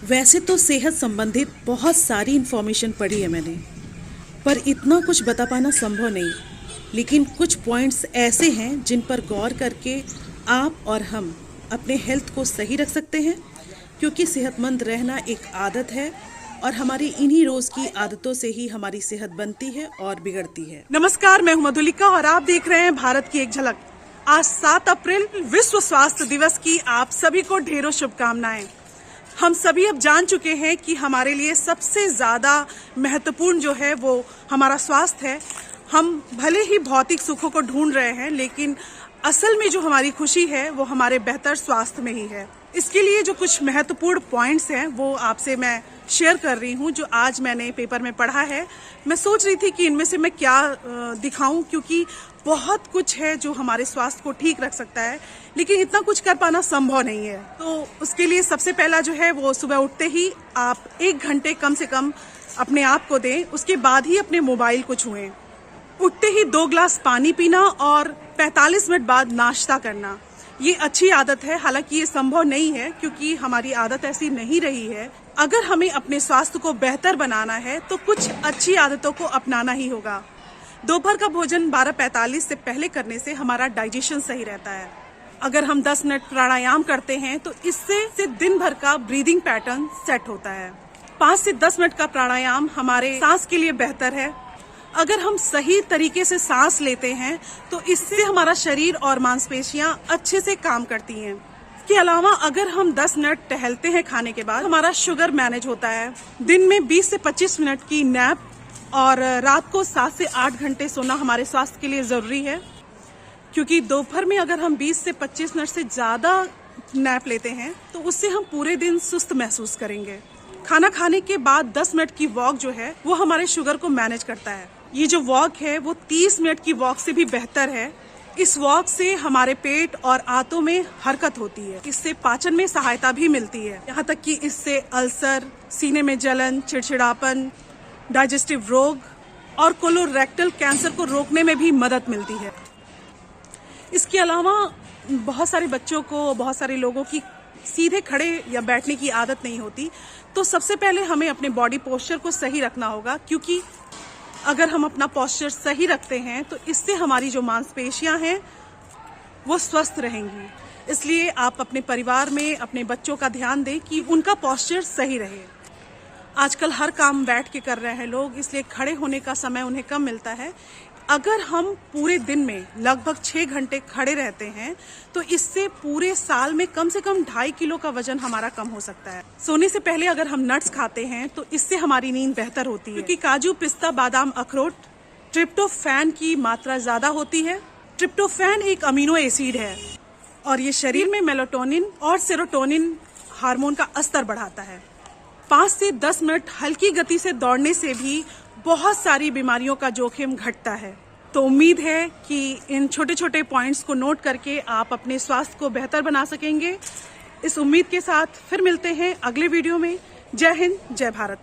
वैसे तो सेहत संबंधित बहुत सारी इन्फॉर्मेशन पढ़ी है मैंने, पर इतना कुछ बता पाना संभव नहीं। लेकिन कुछ पॉइंट्स ऐसे हैं जिन पर गौर करके आप और हम अपने हेल्थ को सही रख सकते हैं, क्योंकि सेहतमंद रहना एक आदत है और हमारी इन्हीं रोज की आदतों से ही हमारी सेहत बनती है और बिगड़ती है। नमस्कार, मैं हूं मधुलिका और आप देख रहे हैं भारत की एक झलक। आज 7 अप्रैल विश्व स्वास्थ्य दिवस की आप सभी को ढेरों शुभकामनाएं। हम सभी अब जान चुके हैं कि हमारे लिए सबसे ज्यादा महत्वपूर्ण जो है वो हमारा स्वास्थ्य है। हम भले ही भौतिक सुखों को ढूंढ रहे हैं, लेकिन असल में जो हमारी खुशी है वो हमारे बेहतर स्वास्थ्य में ही है। इसके लिए जो कुछ महत्वपूर्ण पॉइंट्स हैं वो आपसे मैं शेयर कर रही हूँ, जो आज मैंने पेपर में पढ़ा है। मैं सोच रही थी कि इनमें से मैं क्या दिखाऊं, क्योंकि बहुत कुछ है जो हमारे स्वास्थ्य को ठीक रख सकता है, लेकिन इतना कुछ कर पाना संभव नहीं है। तो उसके लिए सबसे पहला जो है वो सुबह उठते ही आप 1 घंटे कम से कम अपने आप को दें, उसके बाद ही अपने मोबाइल को छुएं। उठते ही 2 गिलास पानी पीना और 45 मिनट बाद नाश्ता करना, ये अच्छी आदत है। हालांकि ये संभव नहीं है क्योंकि हमारी आदत ऐसी नहीं रही है। अगर हमें अपने स्वास्थ्य को बेहतर बनाना है तो कुछ अच्छी आदतों को अपनाना ही होगा। दोपहर का भोजन 12:45 से पहले करने से हमारा डाइजेशन सही रहता है। अगर हम 10 मिनट प्राणायाम करते हैं तो इससे दिन भर का ब्रीदिंग पैटर्न सेट होता है। 5 से 10 मिनट का प्राणायाम हमारे सांस के लिए बेहतर है। अगर हम सही तरीके से सांस लेते हैं तो इससे हमारा शरीर और मांसपेशियां अच्छे से काम करती हैं। इसके अलावा अगर हम 10 मिनट टहलते हैं खाने के बाद, हमारा शुगर मैनेज होता है। दिन में 20 से 25 मिनट की नैप और रात को 7 से 8 घंटे सोना हमारे स्वास्थ्य के लिए जरूरी है, क्योंकि दोपहर में अगर हम 20 से 25 मिनट से ज्यादा नैप लेते हैं तो उससे हम पूरे दिन सुस्त महसूस करेंगे। खाना खाने के बाद 10 मिनट की वॉक जो है वो हमारे शुगर को मैनेज करता है। ये जो वॉक है वो 30 मिनट की वॉक से भी बेहतर है। इस वॉक से हमारे पेट और आंतों में हरकत होती है। इससे पाचन में सहायता भी मिलती है। यहाँ तक कि इससे अल्सर, सीने में जलन, चिड़चिड़ापन, डाइजेस्टिव रोग और कोलोरेक्टल कैंसर को रोकने में भी मदद मिलती है। इसके अलावा बहुत सारे बच्चों को, बहुत सारे लोगों की सीधे खड़े या बैठने की आदत नहीं होती। तो सबसे पहले हमें अपने बॉडी पोस्चर को सही रखना होगा, क्योंकि अगर हम अपना पोस्चर सही रखते हैं तो इससे हमारी जो मांसपेशियां हैं वो स्वस्थ रहेंगी। इसलिए आप अपने परिवार में अपने बच्चों का ध्यान दें कि उनका पोस्चर सही रहे। आजकल हर काम बैठ के कर रहे हैं लोग, इसलिए खड़े होने का समय उन्हें कम मिलता है। अगर हम पूरे दिन में लगभग 6 घंटे खड़े रहते हैं तो इससे पूरे साल में कम से कम 2.5 किलो का वजन हमारा कम हो सकता है। सोने से पहले अगर हम नट्स खाते हैं तो इससे हमारी नींद बेहतर होती है, क्योंकि काजू, पिस्ता, बादाम, अखरोट ट्रिप्टोफैन की मात्रा ज्यादा होती है। ट्रिप्टोफैन एक अमीनो एसिड है और ये शरीर में मेलाटोनिन और सेरोटोनिन हार्मोन का स्तर बढ़ाता है। 5 से 10 मिनट हल्की गति से दौड़ने से भी बहुत सारी बीमारियों का जोखिम घटता है। तो उम्मीद है कि इन छोटे छोटे पॉइंट्स को नोट करके आप अपने स्वास्थ्य को बेहतर बना सकेंगे। इस उम्मीद के साथ फिर मिलते हैं अगले वीडियो में। जय हिंद, जय भारत।